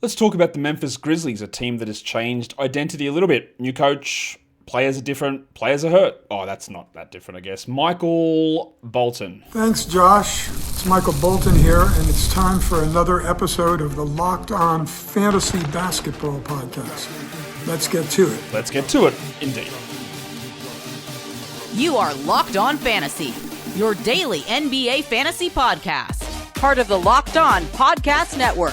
Let's talk about the Memphis Grizzlies, a team that has changed identity a little bit. New coach, players are different, players are hurt. Oh, that's not that different, I guess. Michael Bolton. Thanks, Josh. It's Michael Bolton here, and it's time for another episode of the Locked On Fantasy Basketball Podcast. Let's get to it. Let's get to it, indeed. You are Locked On Fantasy, your daily NBA fantasy podcast. Part of the Locked On Podcast Network.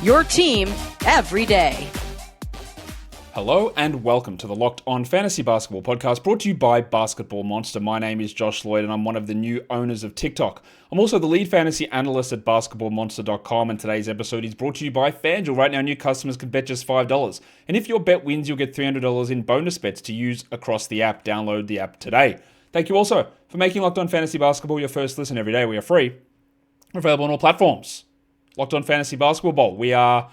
Your team every day. Hello and welcome to the Locked On Fantasy Basketball Podcast, brought to you by Basketball Monster. My name is Josh Lloyd and I'm one of the new owners of TikTok. I'm also the lead fantasy analyst at basketballmonster.com, and today's episode is brought to you by FanDuel. Right now, new customers can bet just $5. And if your bet wins, you'll get $300 in bonus bets to use across the app. Download the app today. Thank you also for making Locked On Fantasy Basketball your first listen every day. We are free. We're available on all platforms. Locked On Fantasy Basketball Bowl. We are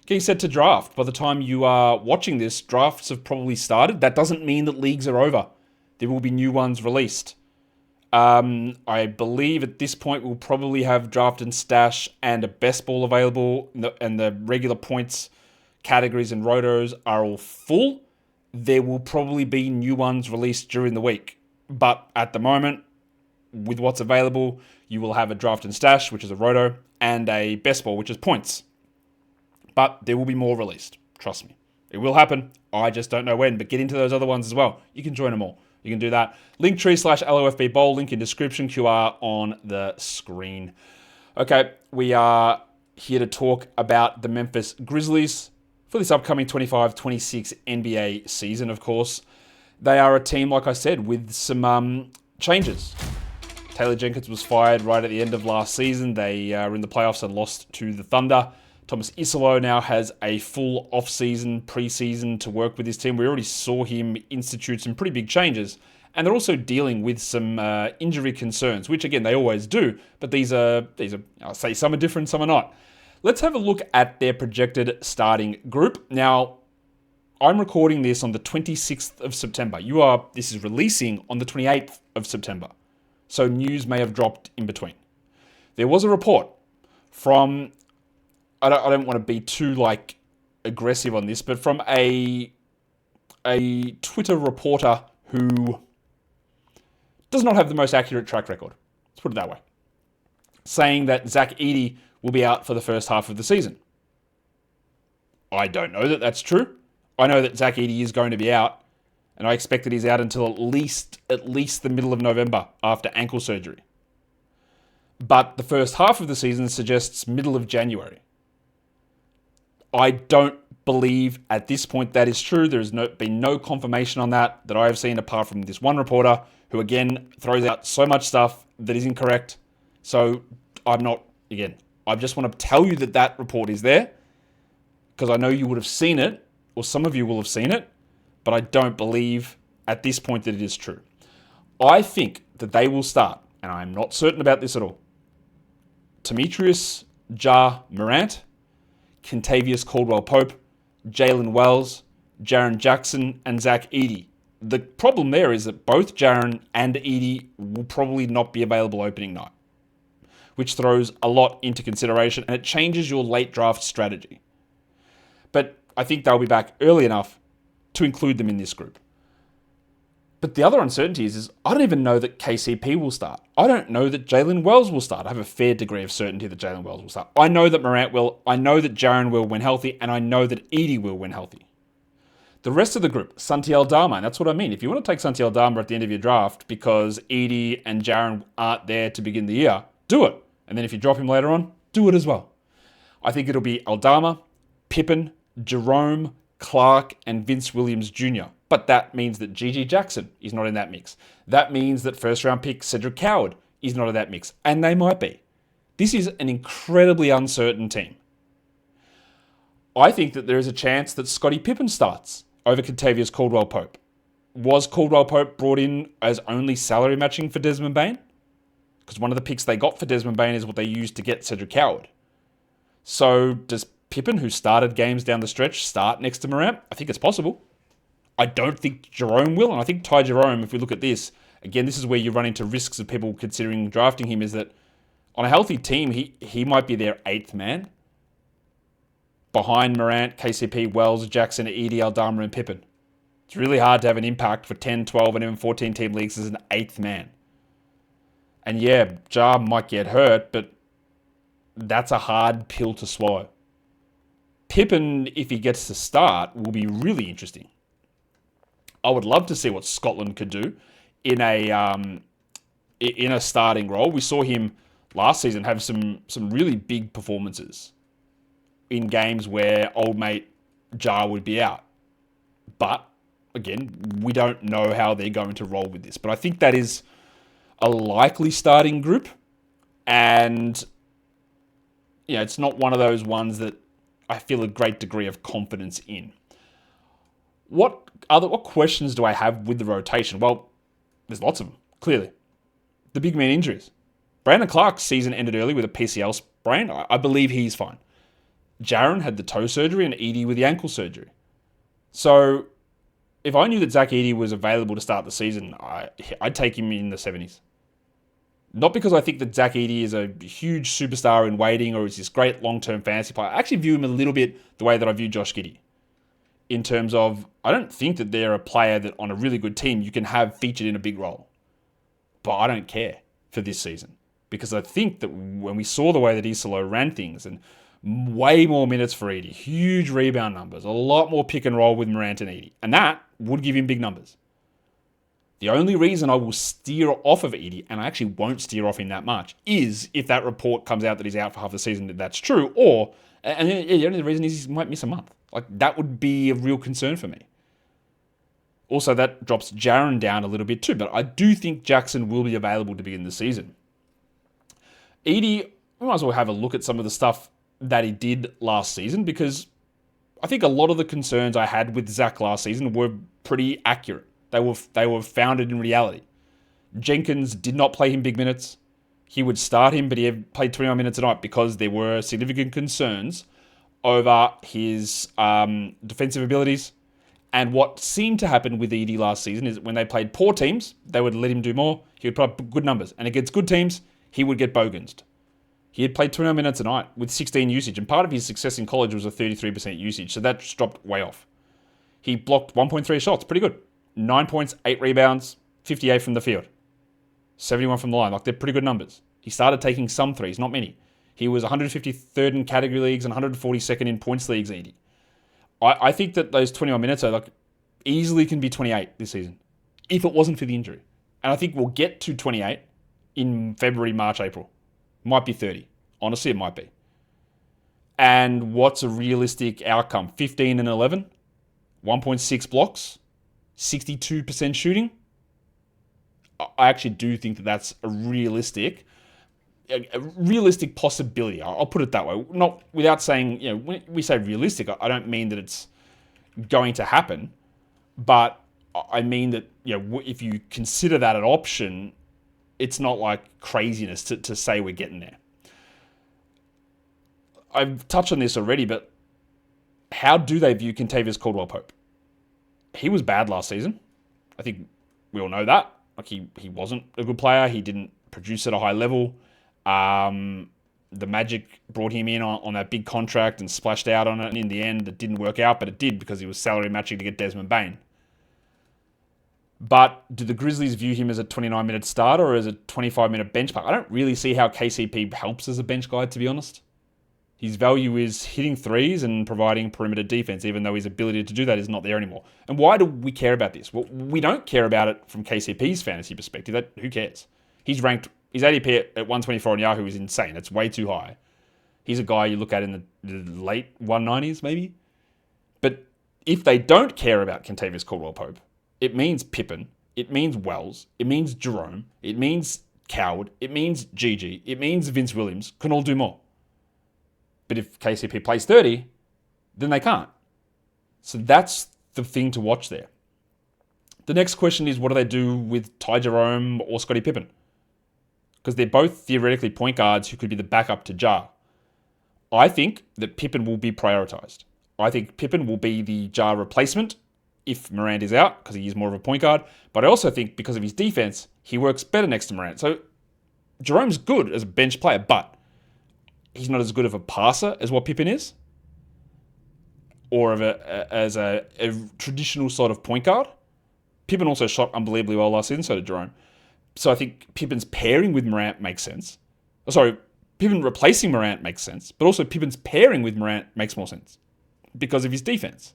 getting set to draft. By the time you are watching this, drafts have probably started. That doesn't mean that leagues are over. There will be new ones released. I believe at this point we'll probably have draft and stash and a best ball available, and the regular points categories and rotos are all full. There will probably be new ones released during the week. But at the moment, with what's available, you will have a draft and stash, which is a roto, and a best ball, which is points. But there will be more released. Trust me. It will happen. I just don't know when. But get into those other ones as well. You can join them all. You can do that. Linktree/LOFB Bowl. Link in description. QR on the screen. Okay. We are here to talk about the Memphis Grizzlies for this upcoming 25-26 NBA season, of course. They are a team, like I said, with some changes. Taylor Jenkins was fired right at the end of last season. They were in the playoffs and lost to the Thunder. Thomas Isolo now has a full off-season, pre-season to work with his team. We already saw him institute some pretty big changes. And they're also dealing with some injury concerns, which, again, they always do. But these are, I'll say some are different, some are not. Let's have a look at their projected starting group. Now, I'm recording this on the 26th of September. This is releasing on the 28th of September. So news may have dropped in between. There was a report from, I don't want to be too aggressive on this, but from a Twitter reporter who does not have the most accurate track record. Let's put it that way. Saying that Zach Edey will be out for the first half of the season. I don't know that that's true. I know that Zach Edey is going to be out, and I expect that he's out until at least the middle of November after ankle surgery. But the first half of the season suggests middle of January. I don't believe at this point that is true. There's been no confirmation on that I have seen, apart from this one reporter who, again, throws out so much stuff that is incorrect. So I just want to tell you that report is there, because I know you would have seen it, or some of you will have seen it, but I don't believe at this point that it is true. I think that they will start, and I'm not certain about this at all, Ja Morant, Kentavious Caldwell-Pope, Jaylen Wells, Jaren Jackson, and Zach Edey. The problem there is that both Jaren and Edey will probably not be available opening night, which throws a lot into consideration, and it changes your late draft strategy. But I think they'll be back early enough to include them in this group. But the other uncertainty is I don't even know that KCP will start. I don't know that Jaylen Wells will start. I have a fair degree of certainty that Jaylen Wells will start. I know that Morant will. I know that Jaren will when healthy, and I know that Edey will when healthy. The rest of the group, Santi Aldama, and that's what I mean. If you want to take Santi Aldama at the end of your draft because Edey and Jaren aren't there to begin the year, do it. And then if you drop him later on, do it as well. I think it'll be Aldama, Pippen, Jerome, Clark, and Vince Williams Jr. But that means that Gigi Jackson is not in that mix. That means that first-round pick Cedric Coward is not in that mix. And they might be. This is an incredibly uncertain team. I think that there is a chance that Scottie Pippen starts over Kentavious Caldwell-Pope. Was Caldwell-Pope brought in as only salary matching for Desmond Bane? Because one of the picks they got for Desmond Bane is what they used to get Cedric Coward. So does Pippen, who started games down the stretch, start next to Morant? I think it's possible. I don't think Jerome will, and I think Ty Jerome, if we look at this, again, this is where you run into risks of people considering drafting him, is that on a healthy team, he might be their eighth man. behind Morant, KCP, Wells, Jackson, Edey, Aldama, and Pippen. It's really hard to have an impact for 10, 12, and even 14 team leagues as an 8th man. And yeah, Ja might get hurt, but that's a hard pill to swallow. Pippen, if he gets to start, will be really interesting. I would love to see what Scotland could do in a starting role. We saw him last season have some really big performances in games where old mate Ja would be out. But again, we don't know how they're going to roll with this. But I think that is a likely starting group, and it's not one of those ones that I feel a great degree of confidence in. What questions do I have with the rotation? Well, there's lots of them, clearly. The big man injuries. Brandon Clark's season ended early with a PCL sprain. I believe he's fine. Jaren had the toe surgery and Edey with the ankle surgery. So if I knew that Zach Edey was available to start the season, I'd take him in the 70s. Not because I think that Zach Edey is a huge superstar in waiting or is this great long-term fantasy player. I actually view him a little bit the way that I view Josh Giddey. In terms of, I don't think that they're a player that on a really good team you can have featured in a big role. But I don't care for this season. Because I think that when we saw the way that Isolo ran things and way more minutes for Edey, huge rebound numbers, a lot more pick and roll with Morant and Edey. And that would give him big numbers. The only reason I will steer off of Edey, and I actually won't steer off him that much, is if that report comes out that he's out for half the season, that's true, or, and the only reason is he might miss a month. Like, that would be a real concern for me. Also, that drops Jaren down a little bit too, but I do think Jackson will be available to begin the season. Edey, we might as well have a look at some of the stuff that he did last season, because I think a lot of the concerns I had with Zach last season were pretty accurate. They were founded in reality. Jenkins did not play him big minutes. He would start him, but he had played 21 minutes a night because there were significant concerns over his defensive abilities. And what seemed to happen with Edey last season is when they played poor teams, they would let him do more. He would put up good numbers. And against good teams, he would get bogensed. He had played 21 minutes a night with 16 usage, and part of his success in college was a 33% usage, so that just dropped way off. He blocked 1.3 shots, pretty good. 9 points, 8 rebounds, 58 from the field. 71 from the line. Like, they're pretty good numbers. He started taking some threes, not many. He was 153rd in category leagues and 142nd in points leagues, Edey. I think that those 21 minutes are easily can be 28 this season, if it wasn't for the injury. And I think we'll get to 28 in February, March, April. Might be 30. Honestly, it might be. And what's a realistic outcome? 15 and 11, 1.6 blocks, 62% shooting. I actually do think that that's a realistic possibility. I'll put it that way. Not without saying, when we say realistic, I don't mean that it's going to happen, but I mean that, if you consider that an option, it's not like craziness to say we're getting there. I've touched on this already, but how do they view Kentavious Caldwell-Pope? He was bad last season. I think we all know that. He wasn't a good player. He didn't produce at a high level. The Magic brought him in on that big contract and splashed out on it, and in the end, it didn't work out, but it did because he was salary matching to get Desmond Bane. But do the Grizzlies view him as a 29-minute starter or as a 25-minute bench player? I don't really see how KCP helps as a bench guy, to be honest. His value is hitting threes and providing perimeter defense, even though his ability to do that is not there anymore. And why do we care about this? Well, we don't care about it from KCP's fantasy perspective. Who cares? He's ranked, his ADP at 124 on Yahoo is insane. It's way too high. He's a guy you look at in the late 190s, maybe. But if they don't care about Kentavious Caldwell-Pope, it means Pippen, it means Wells, it means Jerome, it means Coward, it means Gigi, it means Vince Williams can all do more. But if KCP plays 30, then they can't. So that's the thing to watch there. The next question is, what do they do with Ty Jerome or Scottie Pippen? Because they're both theoretically point guards who could be the backup to Ja. I think that Pippen will be prioritized. I think Pippen will be the Ja replacement if Morant is out, because he is more of a point guard. But I also think because of his defense, he works better next to Morant. So Jerome's good as a bench player, but he's not as good of a passer as what Pippen is. or as a traditional sort of point guard. Pippen also shot unbelievably well last season, so did Jerome. So I think Pippen's pairing with Morant makes sense. Pippen replacing Morant makes sense, but also Pippen's pairing with Morant makes more sense because of his defense.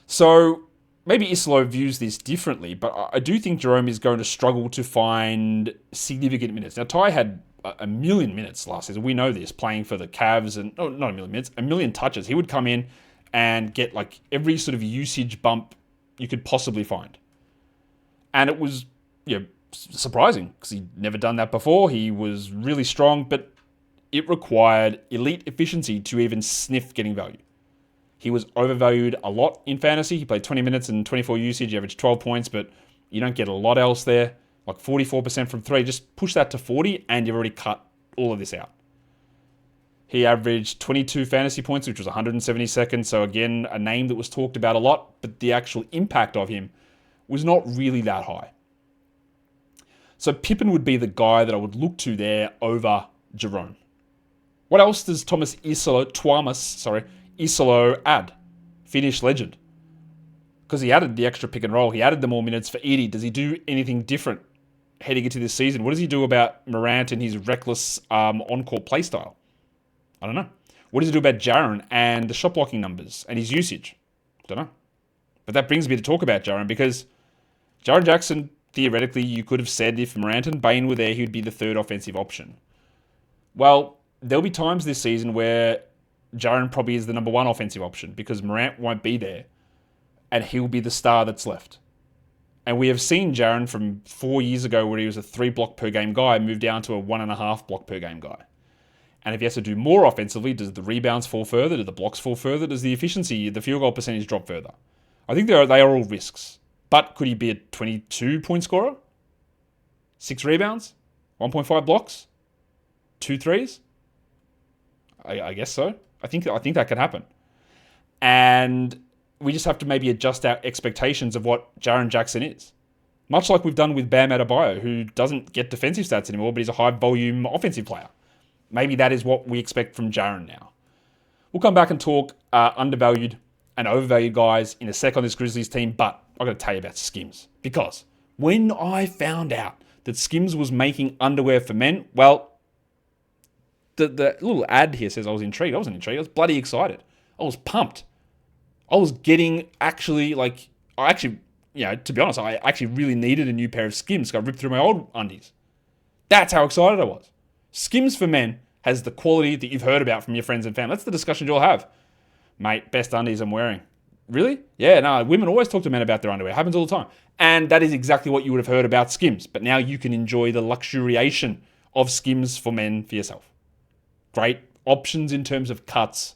So maybe Isolo views this differently, but I do think Jerome is going to struggle to find significant minutes. Now, Ty had a million minutes last season. We know this, playing for the Cavs, and not a million minutes, a million touches. He would come in and get like every sort of usage bump you could possibly find. And it was, surprising because he'd never done that before. He was really strong, but it required elite efficiency to even sniff getting value. He was overvalued a lot in fantasy. He played 20 minutes and 24 usage. He averaged 12 points, but you don't get a lot else there. Like 44% from three. Just push that to 40 and you've already cut all of this out. He averaged 22 fantasy points, which was 172nd. So again, a name that was talked about a lot, but the actual impact of him was not really that high. So Pippen would be the guy that I would look to there over Jerome. What else does Thomas Isolo add? Finnish legend. Because he added the extra pick and roll. He added the more minutes for Edey. Does he do anything different heading into this season? What does he do about Morant and his reckless on-court play style? I don't know. What does he do about Jaren and the shot blocking numbers and his usage? I don't know. But that brings me to talk about Jaren, because Jaren Jackson, theoretically, you could have said if Morant and Bane were there, he would be the third offensive option. Well, there'll be times this season where Jaren probably is the number one offensive option because Morant won't be there and he'll be the star that's left. And we have seen Jaren from 4 years ago where he was a 3 block per game guy move down to a 1.5 block per game guy. And if he has to do more offensively, does the rebounds fall further? Do the blocks fall further? Does the efficiency, the field goal percentage drop further? I think they are all risks. But could he be a 22-point scorer? 6 rebounds? 1.5 blocks? 2 threes? I guess so. I think that can happen. And we just have to maybe adjust our expectations of what Jaren Jackson is. Much like we've done with Bam Adebayo, who doesn't get defensive stats anymore, but he's a high-volume offensive player. Maybe that is what we expect from Jaren now. We'll come back and talk undervalued and overvalued guys in a sec on this Grizzlies team, but I've got to tell you about Skims. Because when I found out that Skims was making underwear for men, well, the little ad here says I was intrigued. I wasn't intrigued. I was bloody excited. I was pumped. I was getting to be honest, I actually really needed a new pair of Skims. So I ripped through my old undies. That's how excited I was. Skims for men has the quality that you've heard about from your friends and family. That's the discussion you'll have. Mate, best undies I'm wearing. Really? Yeah, no, women always talk to men about their underwear. It happens all the time. And that is exactly what you would have heard about Skims. But now you can enjoy the luxuriation of Skims for men for yourself. Great options in terms of cuts,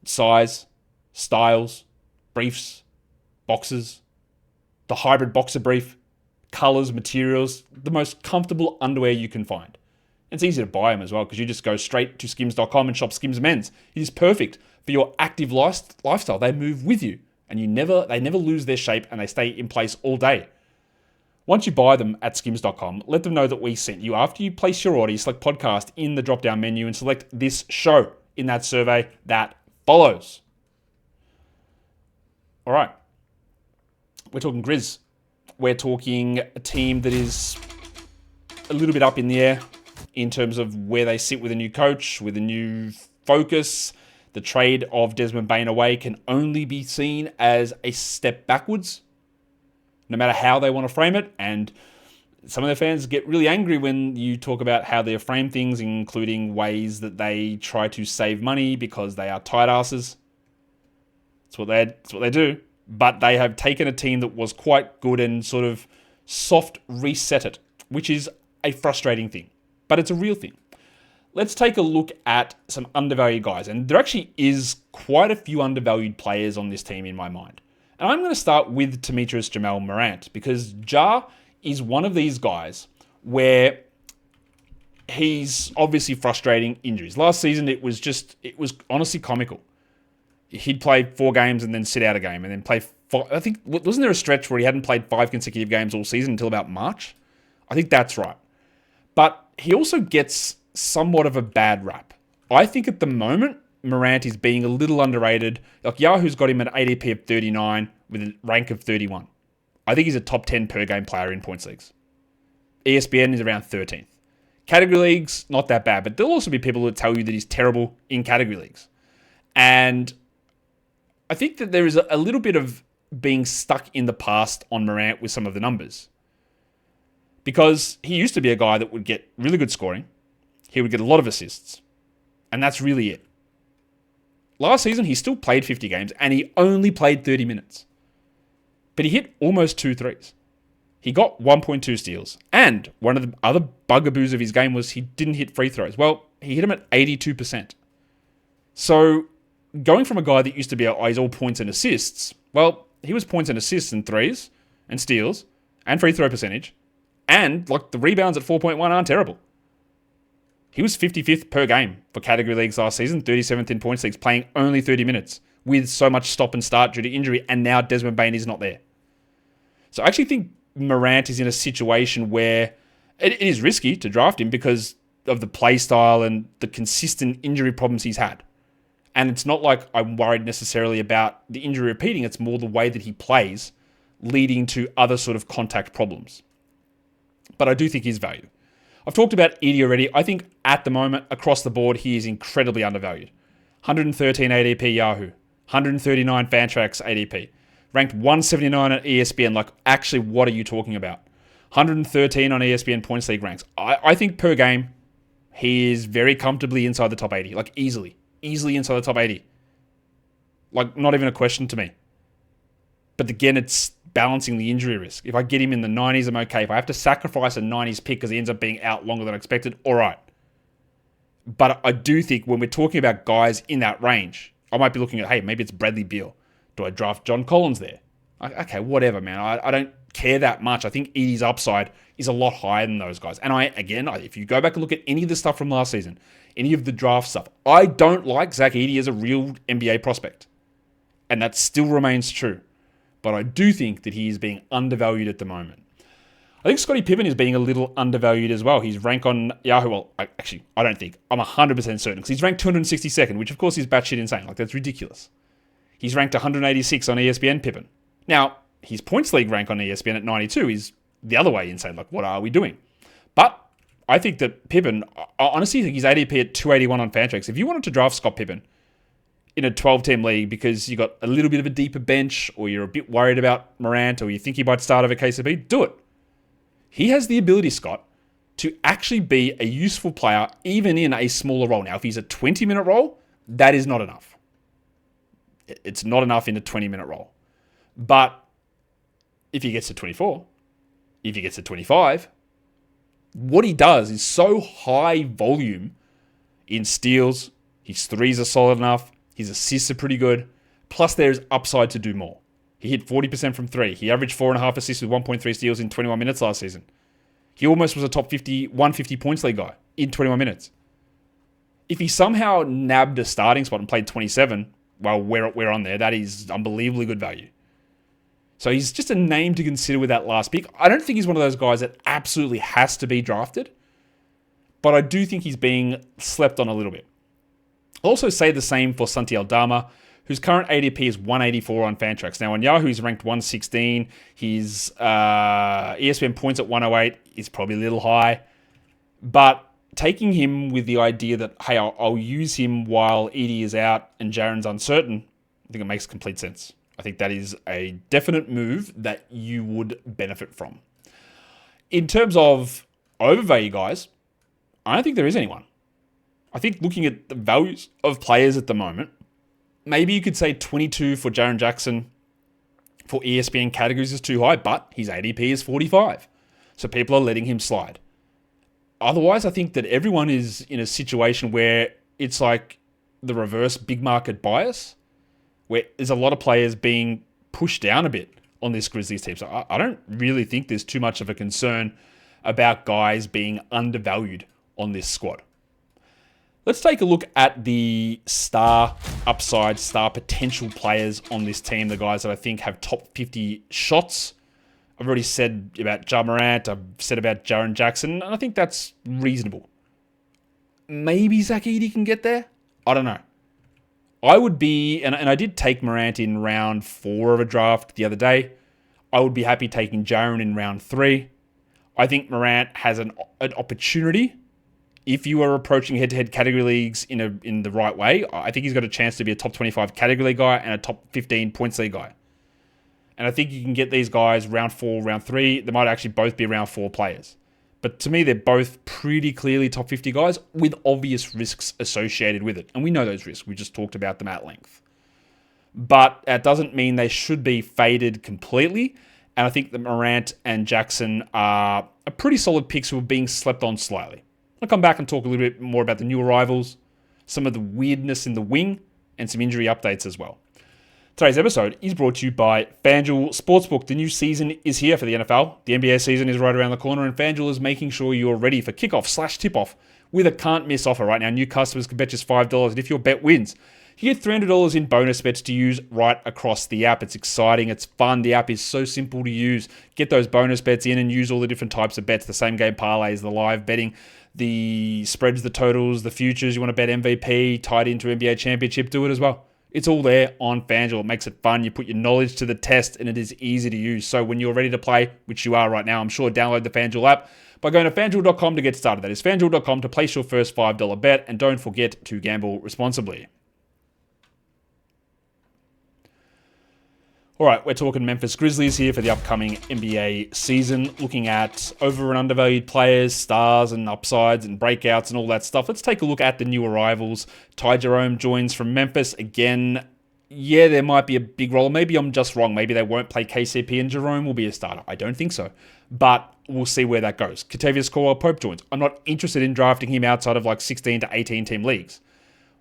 size, styles, briefs, boxes, the hybrid boxer brief, colors, materials, the most comfortable underwear you can find. It's easy to buy them as well because you just go straight to skims.com and shop Skims Men's. It is perfect for your active lifestyle. They move with you and they never lose their shape and they stay in place all day. Once you buy them at skims.com, let them know that we sent you. After you place your order, you select podcast in the drop-down menu and select this show in that survey that follows. All right. We're talking Grizz. We're talking a team that is a little bit up in the air in terms of where they sit with a new coach, with a new focus. The trade of Desmond Bane away can only be seen as a step backwards, no matter how they want to frame it. And some of their fans get really angry when you talk about how they frame things, including ways that they try to save money because they are tight asses. That's what they do. But they have taken a team that was quite good and sort of soft reset it, which is a frustrating thing. But it's a real thing. Let's take a look at some undervalued guys. And there actually is quite a few undervalued players on this team in my mind. And I'm going to start with Demetrius Ja Morant because Ja is one of these guys where he's obviously frustrating injuries. Last season, it was honestly comical. He'd play 4 games and then sit out a game and then play 5. I think, wasn't there a stretch where he hadn't played 5 consecutive games all season until about March? I think that's right. But he also gets somewhat of a bad rap. I think at the moment, Morant is being a little underrated. Like Yahoo's got him at ADP of 39 with a rank of 31. I think he's a top 10 per game player in points leagues. ESPN is around 13th. Category leagues, not that bad, but there'll also be people who tell you that he's terrible in category leagues. And I think that there is a little bit of being stuck in the past on Morant with some of the numbers. Because he used to be a guy that would get really good scoring. He would get a lot of assists. And that's really it. Last season, he still played 50 games and he only played 30 minutes. But he hit almost 2 threes. He got 1.2 steals. And one of the other bugaboos of his game was he didn't hit free throws. Well, he hit them at 82%. So going from a guy that used to be, he's all points and assists, well, he was points and assists and threes and steals and free throw percentage. And like the rebounds at 4.1 aren't terrible. He was 55th per game for category leagues last season, 37th in points leagues, playing only 30 minutes with so much stop and start due to injury, and now Desmond Bane is not there. So I actually think Morant is in a situation where it is risky to draft him because of the play style and the consistent injury problems he's had. And it's not like I'm worried necessarily about the injury repeating, it's more the way that he plays leading to other sort of contact problems. But I do think he's value. I've talked about Edey already. I think at the moment, across the board, he is incredibly undervalued. 113 ADP Yahoo, 139 Fantrax ADP, ranked 179 at ESPN. Like, actually, what are you talking about? 113 on ESPN points league ranks. I think per game, he is very comfortably inside the top 80. Like, easily inside the top 80. Like, not even a question to me. But again, it's balancing the injury risk. If I get him in the 90s, I'm okay. If I have to sacrifice a 90s pick because he ends up being out longer than expected, all right. But I do think when we're talking about guys in that range, I might be looking at, hey, maybe it's Bradley Beal. Do I draft John Collins there? Okay, whatever, man. I don't care that much. I think Edey's upside is a lot higher than those guys. And if you go back and look at any of the stuff from last season, any of the draft stuff, I don't like Zach Edey as a real NBA prospect. And that still remains true. But I do think that he is being undervalued at the moment. I think Scottie Pippen is being a little undervalued as well. He's ranked on Yahoo. Well, I don't think. I'm 100% certain because he's ranked 262nd, which of course is batshit insane. Like, that's ridiculous. He's ranked 186 on ESPN Pippen. Now, his points league rank on ESPN at 92 is the other way insane. Like, what are we doing? But I think that Pippen, I honestly think he's ADP at 281 on Fantrax. If you wanted to draft Scott Pippen in a 12-team league because you got a little bit of a deeper bench or you're a bit worried about Morant or you think he might start over KCP, do it. He has the ability, Scott, to actually be a useful player even in a smaller role. Now, if he's a 20-minute role, that is not enough. It's not enough in a 20-minute role. But if he gets to 24, if he gets to 25, what he does is so high volume in steals. His threes are solid enough. His assists are pretty good. Plus, there's upside to do more. He hit 40% from 3. He averaged 4.5 assists with 1.3 steals in 21 minutes last season. He almost was a top 150 points league guy in 21 minutes. If he somehow nabbed a starting spot and played 27, well, we're on there. That is unbelievably good value. So he's just a name to consider with that last pick. I don't think he's one of those guys that absolutely has to be drafted, but I do think he's being slept on a little bit. Also say the same for Santi Aldama, whose current ADP is 184 on Fantrax. Now on Yahoo, he's ranked 116. His ESPN points at 108 is probably a little high. But taking him with the idea that, hey, I'll use him while Edey is out and Jaren's uncertain, I think it makes complete sense. I think that is a definite move that you would benefit from. In terms of overvalue guys, I don't think there is anyone. I think looking at the values of players at the moment, maybe you could say 22 for Jaren Jackson for ESPN categories is too high, but his ADP is 45. So people are letting him slide. Otherwise, I think that everyone is in a situation where it's like the reverse big market bias, where there's a lot of players being pushed down a bit on this Grizzlies team. So I don't really think there's too much of a concern about guys being undervalued on this squad. Let's take a look at the star upside, star potential players on this team, the guys that I think have top 50 shots. I've already said about Ja Morant, I've said about Jaren Jackson, and I think that's reasonable. Maybe Zach Edey can get there? I don't know. I would be, and I did take Morant in round 4 of a draft the other day. I would be happy taking Jaren in round 3. I think Morant has an opportunity. If you are approaching head-to-head category leagues in the right way, I think he's got a chance to be a top 25 category league guy and a top 15 points league guy. And I think you can get these guys round 4, round 3. They might actually both be round 4 players. But to me, they're both pretty clearly top 50 guys with obvious risks associated with it. And we know those risks. We just talked about them at length. But that doesn't mean they should be faded completely. And I think that Morant and Jackson are a pretty solid picks who are being slept on slightly. I'll come back and talk a little bit more about the new arrivals, some of the weirdness in the wing, and some injury updates as well. Today's episode is brought to you by FanDuel Sportsbook. The new season is here for the NFL. The NBA season is right around the corner, and FanDuel is making sure you're ready for kickoff/tip-off with a can't-miss offer. Right now, new customers can bet just $5, and if your bet wins, you get $300 in bonus bets to use right across the app. It's exciting. It's fun. The app is so simple to use. Get those bonus bets in and use all the different types of bets, the same game parlays, the live betting, the spreads, the totals, the futures. You want to bet MVP, tied into NBA championship, do it as well. It's all there on FanDuel. It makes it fun. You put your knowledge to the test, and it is easy to use. So when you're ready to play, which you are right now, I'm sure, download the FanDuel app by going to FanDuel.com to get started. That is FanDuel.com to place your first $5 bet, and don't forget to gamble responsibly. All right, we're talking Memphis Grizzlies here for the upcoming NBA season, looking at over and undervalued players, stars and upsides and breakouts and all that stuff. Let's take a look at the new arrivals. Ty Jerome joins from Memphis. Again, yeah, there might be a big role. Maybe I'm just wrong. Maybe they won't play KCP and Jerome will be a starter. I don't think so, but we'll see where that goes. Kentavious Caldwell-Pope joins. I'm not interested in drafting him outside of like 16 to 18 team leagues.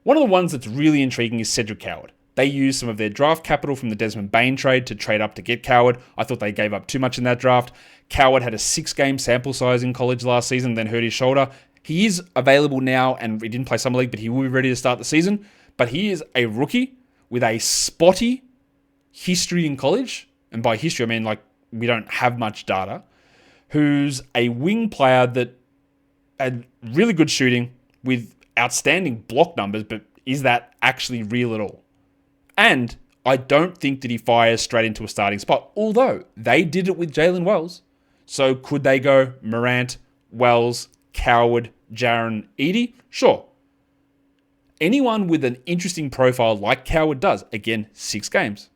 One of the ones that's really intriguing is Cedric Coward. They used some of their draft capital from the Desmond Bane trade to trade up to get Coward. I thought they gave up too much in that draft. Coward had a 6-game sample size in college last season, then hurt his shoulder. He is available now, and he didn't play Summer League, but he will be ready to start the season. But he is a rookie with a spotty history in college. And by history, I mean like we don't have much data. Who's a wing player that had really good shooting with outstanding block numbers, but is that actually real at all? And I don't think that he fires straight into a starting spot, although they did it with Jaylen Wells. So could they go Morant, Wells, Coward, Jaren, Edey? Sure. Anyone with an interesting profile like Coward does, again, 6 games.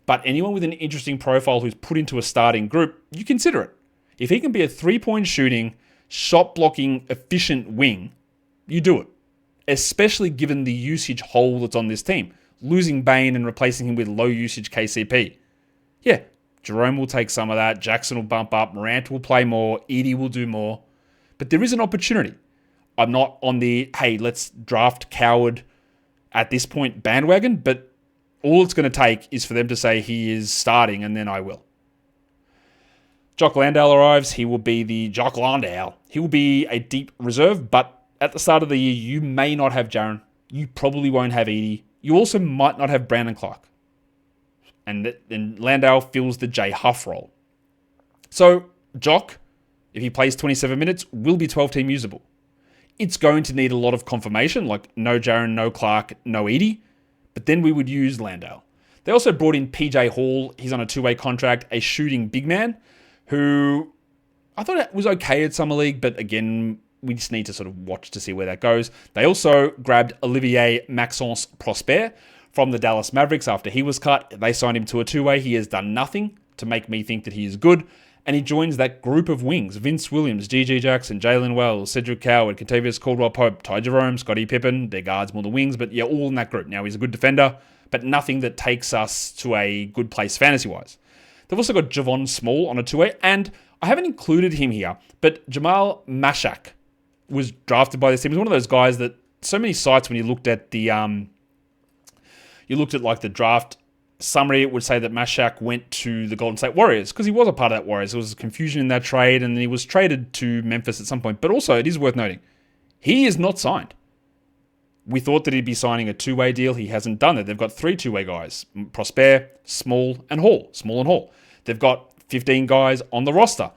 But anyone with an interesting profile who's put into a starting group, you consider it. If he can be a 3-point shooting, shot blocking, efficient wing, you do it. Especially given the usage hole that's on this team. Losing Bane and replacing him with low-usage KCP. Yeah, Jerome will take some of that. Jackson will bump up. Morant will play more. Edey will do more. But there is an opportunity. I'm not on the, hey, let's draft Coward at this point bandwagon, but all it's going to take is for them to say he is starting, and then I will. Jock Landale arrives. He will be the Jock Landale. He will be a deep reserve, but at the start of the year, you may not have Jaren. You probably won't have Edey. You also might not have Brandon Clark. And then Landale fills the Jay Huff role. So, Jock, if he plays 27 minutes, will be 12-team usable. It's going to need a lot of confirmation, like no Jaren, no Clark, no Edey. But then we would use Landale. They also brought in PJ Hall. He's on a 2-way contract, a shooting big man, who I thought it was okay at Summer League, but again, we just need to sort of watch to see where that goes. They also grabbed Olivier Maxence Prosper from the Dallas Mavericks after he was cut. They signed him to a 2-way. He has done nothing to make me think that he is good. And he joins that group of wings. Vince Williams, G.G. Jackson, Jaylen Wells, Cedric Coward, Kentavious Caldwell-Pope, Ty Jerome, Scottie Pippen. They're guards more than wings, but yeah, all in that group. Now, he's a good defender, but nothing that takes us to a good place fantasy-wise. They've also got Javon Small on a 2-way, and I haven't included him here, but Jamal Mashak was drafted by this team. He's one of those guys that so many sites, when you looked at the, like the draft summary, it would say that Mashak went to the Golden State Warriors because he was a part of that Warriors. There was confusion in that trade, and then he was traded to Memphis at some point. But also, it is worth noting, he is not signed. We thought that he'd be signing a 2-way deal. He hasn't done it. They've got 3 2-way guys: Prosper, Small, and Hall. They've got 15 guys on the roster.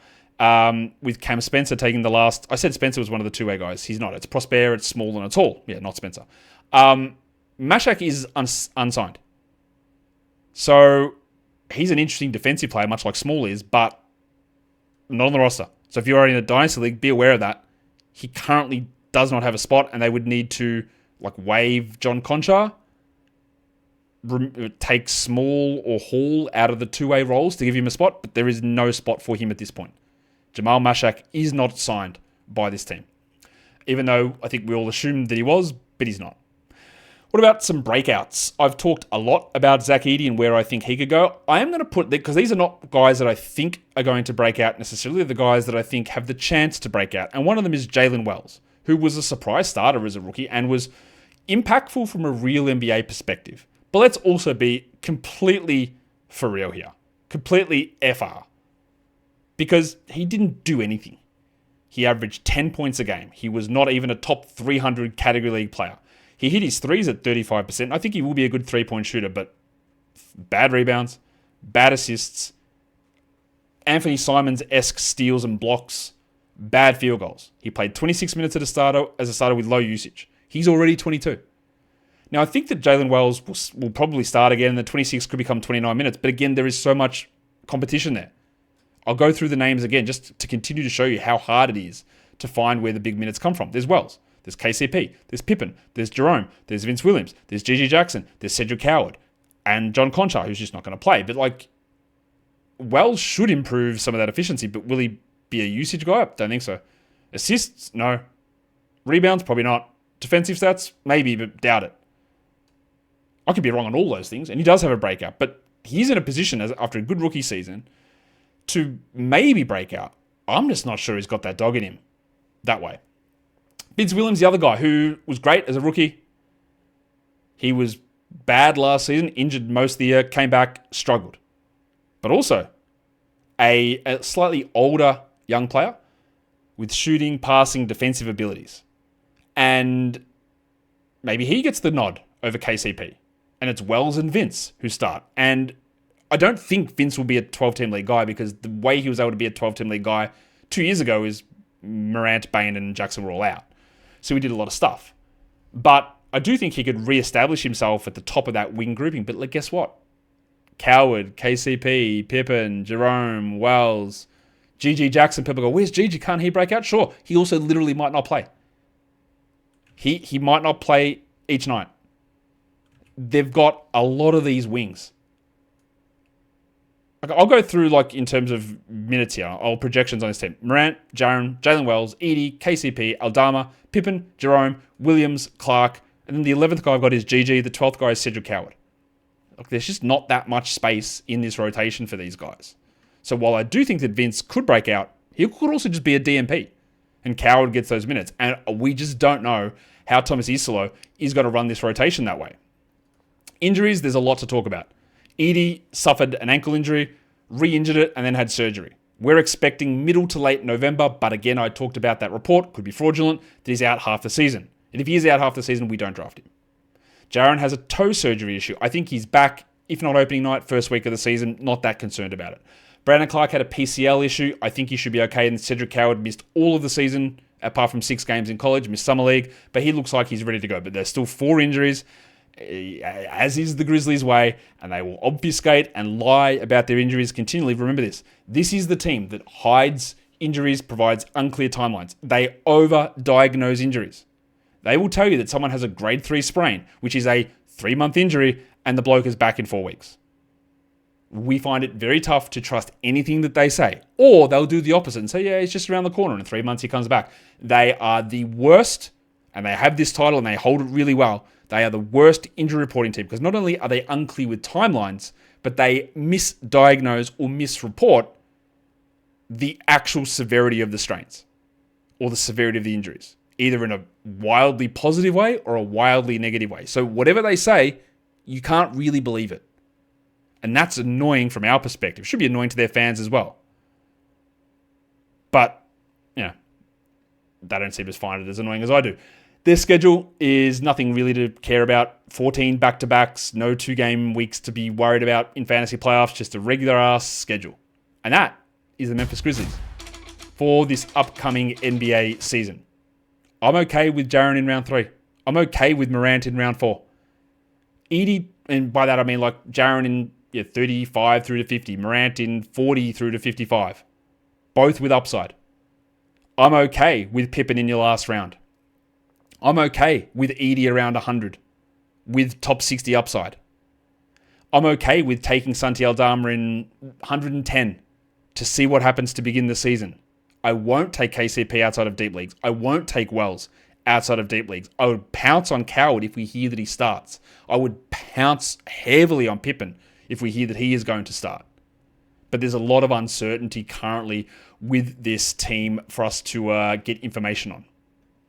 With Cam Spencer taking the last... I said Spencer was one of the 2-way guys. He's not. It's Prosper, it's Small, and it's Hall. Yeah, not Spencer. Mashak is unsigned. So he's an interesting defensive player, much like Small is, but not on the roster. So if you're in a dynasty league, be aware of that. He currently does not have a spot, and they would need to waive John Conchar, take Small or Hall out of the two-way roles to give him a spot, but there is no spot for him at this point. Jamal Mashak is not signed by this team, even though I think we all assumed that he was, but he's not. What about some breakouts? I've talked a lot about Zach Edey and where I think he could go. I am going to put, because these are not guys that I think are going to break out necessarily, they're the guys that I think have the chance to break out. And one of them is Jaylen Wells, who was a surprise starter as a rookie and was impactful from a real NBA perspective. But let's also be completely for real here. Completely FR. Because he didn't do anything. He averaged 10 points a game. He was not even a top 300 category league player. He hit his threes at 35%. I think he will be a good three-point shooter, but bad rebounds, bad assists, Anthony Simons-esque steals and blocks, bad field goals. He played 26 minutes as a starter with low usage. He's already 22. Now, I think that Jaylen Wells will probably start again, and the 26 could become 29 minutes. But again, there is so much competition there. I'll go through the names again just to continue to show you how hard it is to find where the big minutes come from. There's Wells. There's KCP, there's Pippen, there's Jerome, there's Vince Williams, there's JJ Jackson, there's Cedric Howard, and John Conchar, who's just not going to play. But Wells should improve some of that efficiency, but will he be a usage guy? Don't think so. Assists? No. Rebounds? Probably not. Defensive stats? Maybe, but doubt it. I could be wrong on all those things, and he does have a breakout, but he's in a position after a good rookie season to maybe break out. I'm just not sure he's got that dog in him that way. Vince Williams, the other guy who was great as a rookie. He was bad last season, injured most of the year, came back, struggled. But also a slightly older young player with shooting, passing, defensive abilities. And maybe he gets the nod over KCP. And it's Wells and Vince who start. And I don't think Vince will be a 12-team league guy because the way he was able to be a 12-team league guy 2 years ago is Morant, Bane, and Jackson were all out. So he did a lot of stuff. But I do think he could reestablish himself at the top of that wing grouping. But guess what? Coward, KCP, Pippen, Jerome, Wells, GG Jackson. People go, where's GG? Can't he break out? Sure. He also literally might not play. He might not play each night. They've got a lot of these wings. I'll go through in terms of minutes here. I'll projections on this team. Morant, Jalen Wells, Edey, KCP, Aldama, Pippen, Jerome, Williams, Clark, and then the 11th guy I've got is GG. The 12th guy is Cedric Howard. There's just not that much space in this rotation for these guys. So while I do think that Vince could break out, he could also just be a DMP. And Coward gets those minutes. And we just don't know how Thomas Isolo is going to run this rotation that way. Injuries, there's a lot to talk about. Edey suffered an ankle injury, re-injured it, and then had surgery. We're expecting middle to late November, but again, I talked about that report, could be fraudulent, that he's out half the season. And if he is out half the season, we don't draft him. Jaren has a toe surgery issue. I think he's back, if not opening night, first week of the season, not that concerned about it. Brandon Clark had a PCL issue. I think he should be okay. And Cedric Howard missed all of the season, apart from 6 games in college, missed summer league, but he looks like he's ready to go. But there's still 4 injuries, as is the Grizzlies' way, and they will obfuscate and lie about their injuries continually. Remember this. This is the team that hides injuries, provides unclear timelines. They over-diagnose injuries. They will tell you that someone has a grade 3 sprain, which is a 3-month injury, and the bloke is back in 4 weeks. We find it very tough to trust anything that they say. Or they'll do the opposite and say, yeah, he's just around the corner. In 3 months, he comes back. They are the worst, and they have this title, and they hold it really well. They are the worst injury reporting team because not only are they unclear with timelines, but they misdiagnose or misreport the actual severity of the strains or the severity of the injuries, either in a wildly positive way or a wildly negative way. So whatever they say, you can't really believe it. And that's annoying from our perspective. It should be annoying to their fans as well. But, they don't seem to find it as annoying as I do. Their schedule is nothing really to care about. 14 back-to-backs, no 2-game weeks to be worried about in fantasy playoffs, just a regular-ass schedule. And that is the Memphis Grizzlies for this upcoming NBA season. I'm okay with Jaren in round 3. I'm okay with Morant in round 4. Edey, and by that I mean like Jaren in 35 through to 50, Morant in 40 through to 55. Both with upside. I'm okay with Pippen in your last round. I'm okay with Edey around 100 with top 60 upside. I'm okay with taking Santi Aldama in 110 to see what happens to begin the season. I won't take KCP outside of deep leagues. I won't take Wells outside of deep leagues. I would pounce on Coward if we hear that he starts. I would pounce heavily on Pippen if we hear that he is going to start. But there's a lot of uncertainty currently with this team for us to get information on.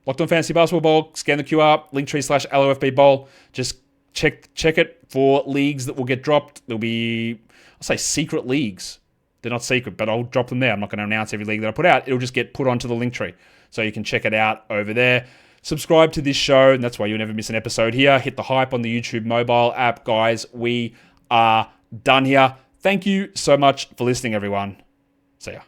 Locked On Fantasy Basketball Bowl, scan the QR, linktree/LOFB Bowl. Just check it for leagues that will get dropped. There'll be, I'll say secret leagues. They're not secret, but I'll drop them there. I'm not going to announce every league that I put out. It'll just get put onto the Linktree. So you can check it out over there. Subscribe to this show, and that's why you'll never miss an episode here. Hit the hype on the YouTube mobile app. Guys, we are done here. Thank you so much for listening, everyone. See ya.